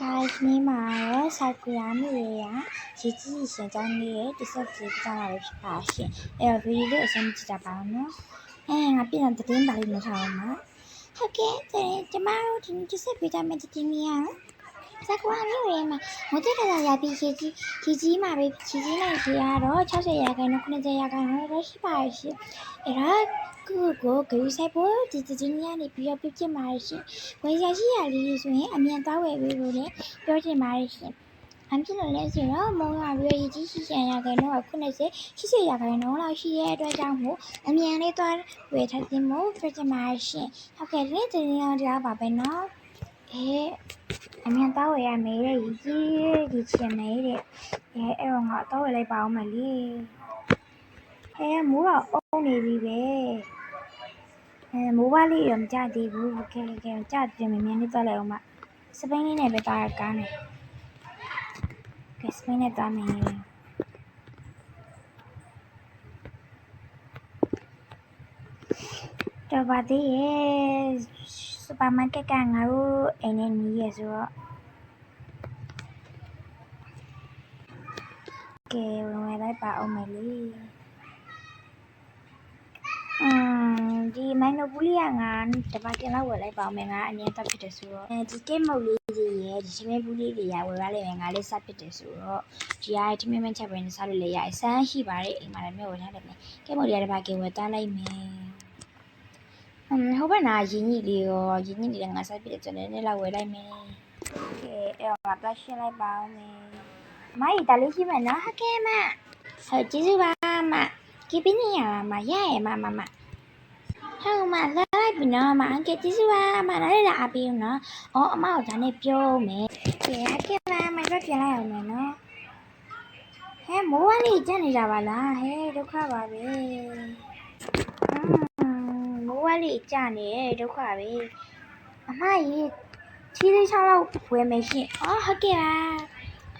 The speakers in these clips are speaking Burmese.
guys နေ့မှာတော့စာကူရမျိုးရရေကြီးရှင်ကြောင်းလေးတိဆက်ကြည့်ကြရဖြစ်ပါရှင်အဲ့တော့ဗီဒီယိုလေးအဆုံးကြည့်ကြပါဦးနော်ငါပြန်တဲ့တင်းပါလေးမထားအောင်ပါဟုတ်ကဲ့ကျမတို့ဒီတိဆက်ပြကြမယ့်တင်းမီးရစာကူရမျိုးရမှာမတက်တာရပြီးရေကြီးမှာပဲရေကြီးနိုင်ကြီးရတော့60ရာခိုင်နှုန်း90ရာခိုင်နှုန်းတော့ရှိပါရှင်အဲ့တော့ကိုဂရုစိုက်ဖို့ဒီတင်းရနေပြီးတော့ပြစ်မှာရှင်ဝယ်ရရှိရလေးဆိုရင်အမြန်သွားဝယ်ပေးလို့လည်းပြောချင်ပါတယ်ရှင်အဖြစ်လို့လဲဆိုတော့မုံရပြီးရကြီးရှိချင်ရခိုင်တော့90 80ရာခိုင်နှုန်းလောက်ရှိရဲ့အတွက်ကြောင့်မို့အမြန်လေးသွားဝယ်ထားခြင်းမို့ပြောချင်ပါတယ်ရှင်ဟုတ်ကဲ့ဒီတင်းရတော့ပါပဲနော်အမြန်သွားဝယ်ရမယ်တဲ့ဒီချင်မယ်တဲ့အဲ့တော့ငါသွားဝယ်လိုက်ပါအောင်မလေးမိုးတော့အုံနေပြီပဲမိုးပါလေးတော့မကြသေးဘူးကဲကြတယ်မင်းလေးသွားလိုက်အောင်မစပိန်လေးနဲ့ပဲသွားရကားနေကဲစပိန်နဲ့သွားမယ်တော့ပါသေးရဲ့စူပါမားကတ်ကငါတို့အိမ်နဲ့နီးရဆိုတော့ကဲဝင်လိုက်ပါအောင်မလေးဒီမိုင်နိုပူလီကငါတပတ်တင်လောက်ဝယ်လိုက်ပါမယ်ငါအရင်တက်ဖြစ်တယ်ဆိုတော့ဒီကိတ်မုတ်လေးတွေရဲ့ဒီချင်းမပူလေးတွေရဝယ်ရလိမ့်မယ်ငါလေးစဖြစ်တယ်ဆိုတော့ဒီအားချင်းမချက်ပဲနဲ့စားလို့လည်းရအစမ်းရှိပါတယ်အိမ်မှာလည်းမျိုးဝယ်ထားတယ်မယ်ကိတ်မုတ်လေးကတပတ်ကဝယ်သားလိုက်မယ်ဟုတ်ပါနာရင်းကြီးလေးရောရင်းကြီးလေးငါစားဖြစ်တယ်ကျွန်တော်လည်းလောက်ဝယ်လိုက်မယ်ကဲအဲ့တော့ငါပတ်ရှင်းလိုက်ပါဦးမယ်အမကြီးတားလေးရှိမယ်နော်ဟုတ်ကဲ့မဟုတ်ကျေးဇူးပါမကိပင်းနေရမှာရရဲ့မဟုတ်မလိုက်ပြီနော်မအန်ကကျေးဇူးပါမနားရတာအပြီးနော်အမကိုဒါနဲ့ပြောမယ်ကဲဟုတ်ကဲ့ပါမတော့ပြန်လိုက်အောင်မယ်နော်မိုးဝါးလေးကျနေကြပါလားဒုက္ခပါပဲမိုးဝါးလေးကျနေဒုက္ခပဲအမကြီးချီးသေးချောင်းလောက်ဝယ်မယ်ရှင်ဟုတ်ကဲ့ပါ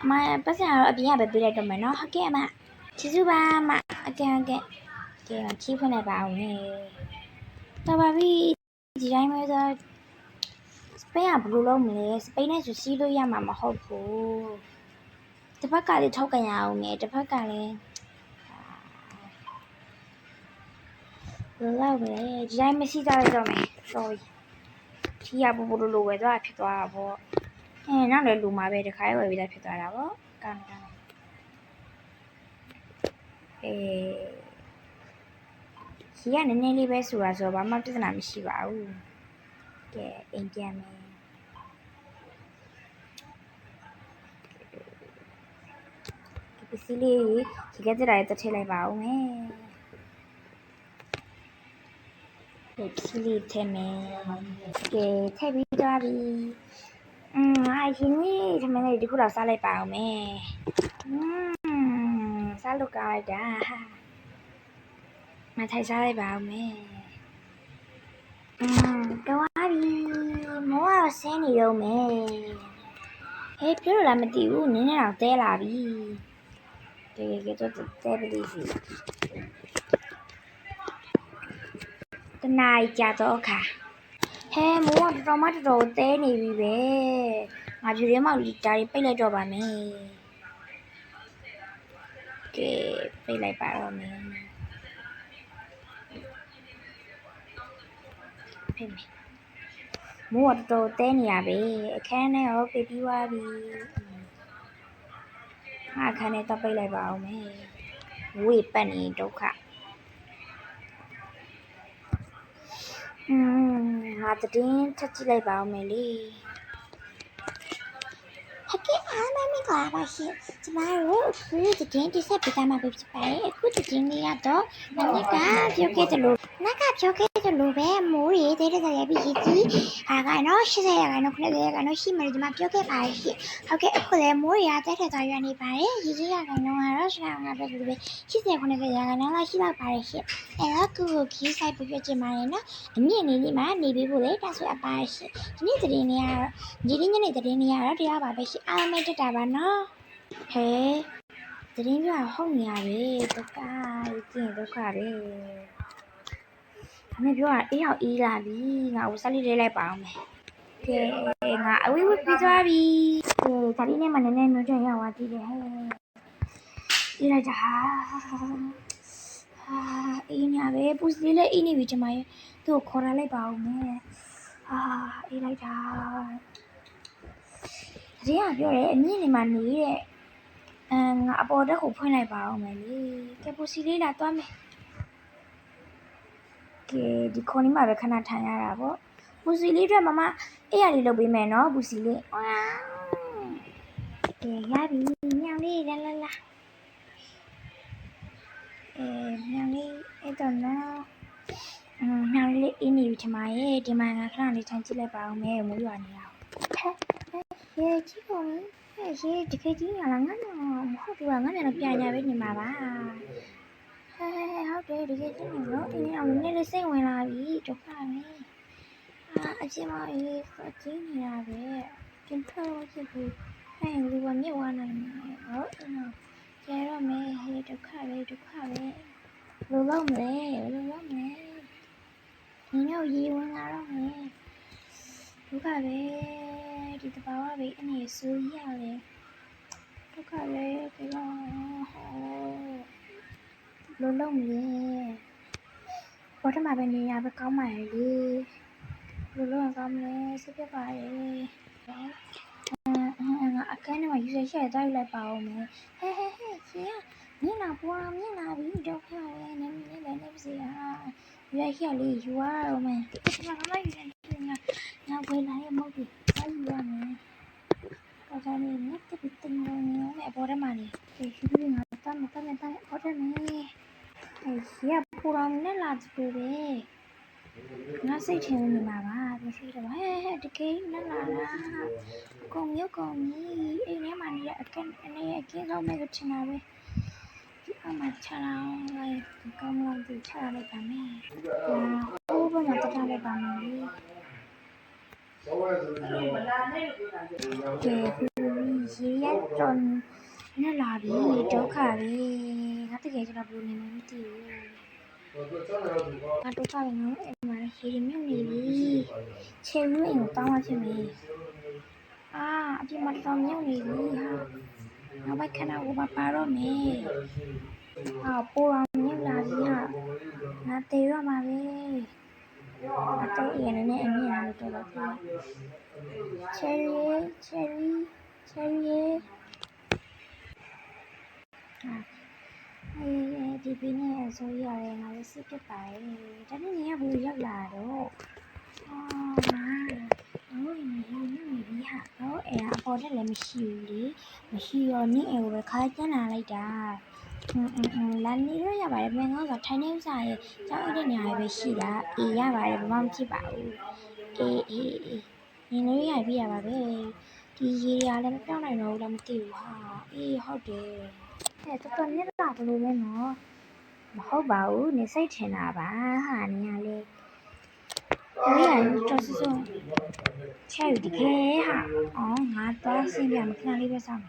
အမပတ်စံကတော့အပြင်ကပဲပေးလိုက်တော့မယ်နော်ဟုတ်ကဲ့အမကျေးဇူးပါအမအကဲကဲချီးဖွင့်လိုက်ပါအောင်တော်ပါပြီဒီတိုင်းပဲဆိုစပိန်ကဘယ်လိုလုပ်မလဲစပိန်နဲ့ဆိုစီးလို့ရမှာမဟုတ်ဘူးတစ်ဖက်ကလည်းထောက်ကန်ရအောင်မယ်တစ်ဖက်ကလည်းဘယ်လိုလဲဒီတိုင်းမရှိကြရတော့မယ် sorry ချီးရပူလိုဝယ်သွားဖြစ်သွားတာပေါ့နောက်လည်းလူမှာပဲတခါဝယ်ပြီးသားဖြစ်သွားတာပေါ့ကောင်းဒီကနည်းနည်းလေးပဲဆိုတာဆိုတော့ဘာမှပြဿနာမရှိပါဘူးကဲအိမ်ပြန်မယ်ဒီပစ္စည်းလေးဒီကကြရတဲ့ထည့်လိုက်ပါဦးမယ်ဒီပစ္စည်းလေးထည့်မယ်ကဲထည့်ပြီးသွားပြီအရင်နေ့ဒီမနေ့ဒီခုလောက်စားလိုက်ပါဦးမယ်စားလို့ကောင်းလိုက်တာမထိုင်စားလိုက်ပါဦးမယ်တော့ပြီမောကဆင်းနေတော့မယ်ပြောလို့လားမသိဘူးနင်းနေတော့တဲလာပြီကဲတော့တဲပလေးစီတနားကြတော့ခါမိုးကတော်တဲနေပြီပဲငါပြူရဲမောက်လီတာတွေပိတ်လိုက်တော့ပါမယ်ကဲပိတ်လိုက်ပါတော့မယ်ဖိမယ်မိုးကတော်တဲနေရပဲအခန်းထဲရောပိတ်ပြီးသွားပြီအခန်းထဲတော့ပိတ်လိုက်ပါအောင်မယ်ဝေးပတ်နေဒုက္ခငါတင်းချက်ကြည့်လိုက်ပါအောင်မယ်လေဟုတ်ကဲ့အားမင်္ဂလာပါရှင်ကျမတို့အခုတင်းတိဆက်ပေးမှာဖြစ်ပါတယ်အခုတင်းလေးကတော့မနက်ကပြောခဲ့တယ်လို့ပဲမိုးရေတဲတဲ့ရပြီးကြီးကတော့80ရာခိုင်နှုန်း90ရာခိုင်နှုန်းရှိမှဒီမှာပြောခဲ့ပါတယ်ရှင်ဟုတ်ကဲ့အခုလည်းမိုးရေတဲတဲ့သွားရနေပါတယ်ကြီးရာခိုင်နှုန်းကတော့ငါပဲလို့ပဲ80 90ရာခိုင်နှုန်းလောက်ရှိတော့ပါတယ်ရှင်အဲ့တော့ကိုခီးဆိုင်ပြပြချင်ပါတယ်နော်အမြင့်နေလေးမှာနေပြီးဖို့လေတာဆိုအပါရှင်ဒီနေ့သတင်းလေးကတော့ဒီညနေသတင်းလေးကတော့တရားပါပဲရှင်အားမတက်တာပါနော်သတင်းပြဟုတ်နေရပဲဒုက္ခကျင်းဒုက္ခပဲအမေပြောတာအေးရောက်အေးလာပြီငါ့ကိုစားလေးလေးလိုက်ပါအောင်မယ် ကဲငါအဝေးဝေးပြီးသွားပြီကဲဒါလေးနဲ့မှနည်းနည်းနှုတ်ကြရောက်သွားသေးတယ်ဟဲ့ဒီလိုက်တာအေးညာပဲပူစလေးလည်းအေးနေပြီကျမရဲ့သူ့ကိုခေါ်လာလိုက်ပါဦးမယ်အေးလိုက်တာတကယ်ပြောတယ်အမြင့်နေမှာနေတဲ့ငါအပေါ်တက်ကိုဖွင့်လိုက်ပါဦးမယ်လေကဲပူစီလေးလာသွားမယ်ကဲဒီခေါင်းလေးမှာပဲခဏထိုင်ရတာပေါ့ပူစီလေးအတွက်မမအေးရလေးလုပ်ပေးမယ်နော်ပူစီလေးကဲရပြီညောင်လေးလာမြောင်လေးအဲ့တော့နော်မြောင်လေးအင်းနေပြီထမရဲ့ဒီမှာငါခဏလေးထိုင်ကြည့်လိုက်ပါဦးမယ်မိုးရွာနေတာရေကြည့်ကုန်ရေတကယ်ကြီးလာငါမဟုတ်ဘူးငါလည်းပြန်ရပဲနေမှာပါဟုတ်တယ်တကယ်ကြီးနေတော့ဒီနေ့အောင်နည်းလေးစိတ်ဝင်လာပြီဒုက္ခပဲအချင်းမအေးစကြင်းနေတာပဲပြင်ထွက်လို့ဖြစ်ဘူးလူကမြစ်ဝါနိုင်တယ်ဟုတ်ကျဲတော့မယ်ဟေးဒုက္ခပဲလိုတော့မယ်ဒီနောက်ရေဝင်လာတော့မယ်ဒုက္ခပဲဒီတဘာဝပဲအနေဆိုးရတယ်ဒုက္ခပဲဒီတော့လိုတော့မယ်ဘာထမပဲနေရပဲကောင်းပါရဲ့လေလိုတော့ကောင်းမယ်စိတ်ပြပါရဲ့အခန်းထဲမှာယူဆချက်တိုက်လိုက်ပါဦးမယ်ဟဲရှင်မျက်နှာပွားမျက်နှာပြီးတော့ခါရဲနည်းနည်းလည်းနေပါစေယူရရလေးယူရအောင်မယ်ဒီကနေ့ယူရငါဝယ်လာရဲ့မဟုတ်ဘူးဘာယူရမလဲတော့ဒါနဲ့မြတ်တိတင်နေနဲ့ဘောရမလေးဒီရှိပြီးငါတမ်းဘောရမယ်ရပူရောင်နဲ့လာတူပဲငါစိတ်ထင်နေမှာပါမရှိတော့တကယ်နဲ့လာလားကုန်ရုပ်ကုန်ကြီးအိမ်ထဲမှာနေတဲ့အကင်းဆုံးမဲ့ချင်တာပဲဒီအမှချလာလိုက်ကောင်းလောက်ဒီချလာလိုက်ပါမယ်ဟိုဘက်ကတထားလိုက်ပါမယ်ကဲရေရတွန်နဲ့လာပြီဒုက္ခပဲငါတကယ်ကျွန်တော်ဘယ်လိုနေမှမသိဘူးငါဒုက္ခပဲနော်အဲ့မှာရေမြုပ်နေပြီချေရင်းကိုတောင်းမှဖြစ်မယ်အပြင်မှာတောင်းမြုပ်နေပြီနောက်ဘက်ခဏကိုပါတော့မယ်ပိုးအောင်မြုပ်လာပြီငါတေရမှာပဲအတော့ရနေနဲ့အမြင်လာလို့တော့ချယ်ရီဒီပင်းနဲ့ဆိုရတယ်ငါလည်းစိတ်တက်ပါတယ်ဒါနဲ့နေရဘူးရောက်လာတော့နေပြီတော့အဲ့အပေါ်တက်လည်းမရှိဘူးလေမရှိရောနင်းအိမ်ကိုပဲခါကျန်းလာလိုက်တာလာနေရရပါတယ်မင်းကတော့ထိုင်နေဥစားရဲ့ကြောက်ရတဲ့နေရာပဲရှိတာအေးရပါတယ်ဘာမှမဖြစ်ပါဘူးအေးနေလို့ရပြီရပါပဲဒီရေရလည်းမပြောင်းနိုင်တော့ဘူးလားမသိဘူးအေးဟုတ်တယ်တော်တော်မြတ်လာဘလို့လဲနော်မဟုတ်ပါဘူးနေစိတ်ထင်တာပါနေရလေဒီရတော်စချဲဒီခဲငါတော့စင်ပြမခဏလေးပဲစောင့်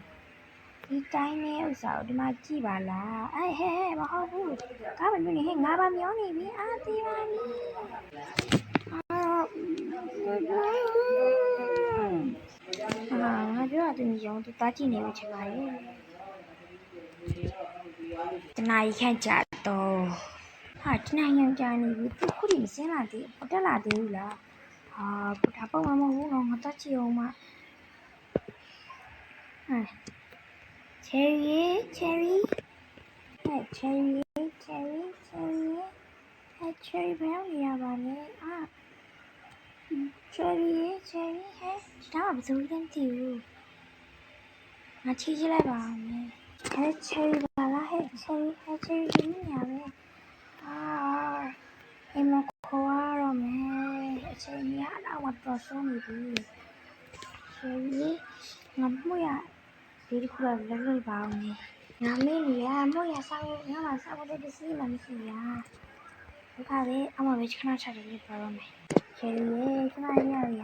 ဒီတိုင်းနဲ့ဥစ္စာကိုဒီမှာကြည့်ပါလားဟဲ့မဟုတ်ဘူးကားမမျိုးနေငါပါမျောနေပြီသေးပါပြီငါပြောတယ်ညောင်းတာကြည့်နေလို့ချင်ပါရဲ့တနားခန့်ကြတော့တနားရံကြနေပြီသူခုဒီမစင်းလာသေးဘူးတက်လာသေးဘူးလားဒါပုံမှန်မဟုတ်ဘူးတော့ငါတက်ကြည့်အောင်မချယ်ရီချယ်ရီဘယ်ရောက်နေရပါလဲချယ်ရီဒါမှမစိုးရင်မသိဘူးငါချီးလိုက်ပါမယ်ချယ်ရီပါလားချယ်ရီနေရပဲအိမ်မခေါ်ရတော့မယ်အချိန်ကြီးတော့တော်ဆုံးနေပြီချယ်ရီငါမှုရဒီခုတော့လောက်ပါအောင်ငါမင်းကြီးမှုရဆောက်ငါမဆောက်တဲ့ပစ္စည်းမှမရှိရဒုက္ခပဲအမပဲခဏချတယ်ပြောရမယ်ချယ်ရီခဏရရ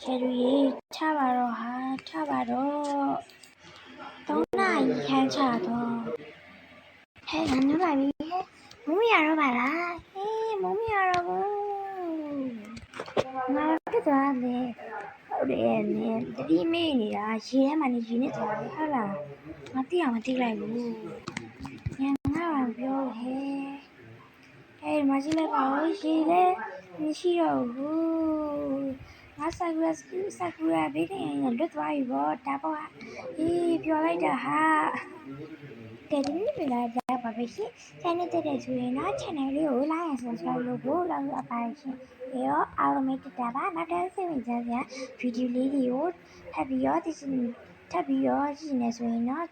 ချယ်ရီချပါတော့3 နာရီခန့်ချတော့ငါနှုတ်လိုက်ပြီမိုးမရတော့ပါလားမိုးမရတော့ဘူး ငါတက်သွားတယ်ဟုတ်တယ်နင်တတိမေ့နေတာရေထဲမှာနေရေနဲ့သွားတယ်ဟုတ်လားငါတိအောင်မသိလိုက်ဘူးညငါ့ပြောဟဲအဲ့မရှိလိုက်ပါဘူးရေထဲမရှိတော့ဘူးငါဆာကူရာဘေးကနေလွတ်သွားပြီပေါ့ဒါပေါ့အေးပြောလိုက်တာဟာကဲဒီနေ့ပြလာကြပါပဲရှင် channel တက်တဲ့ဆိုရင်တော့ channel လေးကို like and subscribe လုပ်ဖို့လောက်အပ်ပါရှင်ရောအားလုံးတက်တာပါနောက်တစ်စိတ်ဝင်စားစရာဗီဒီယိုလေးတွေကိုထပ်ပြီးတော့ကြည့်နေဆိုရင်တော့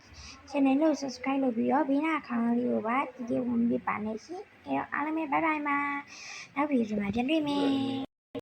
channel ကို subscribe လုပ်ပြီးတော့ဘေးနားအခါလေးကိုပါဒီဝင်ပြပါနေရှင်အဲတော့အားလုံးပဲ bye bye ပါနောက်ဗီဒီယိုမှာပြန်တွေ့မယ်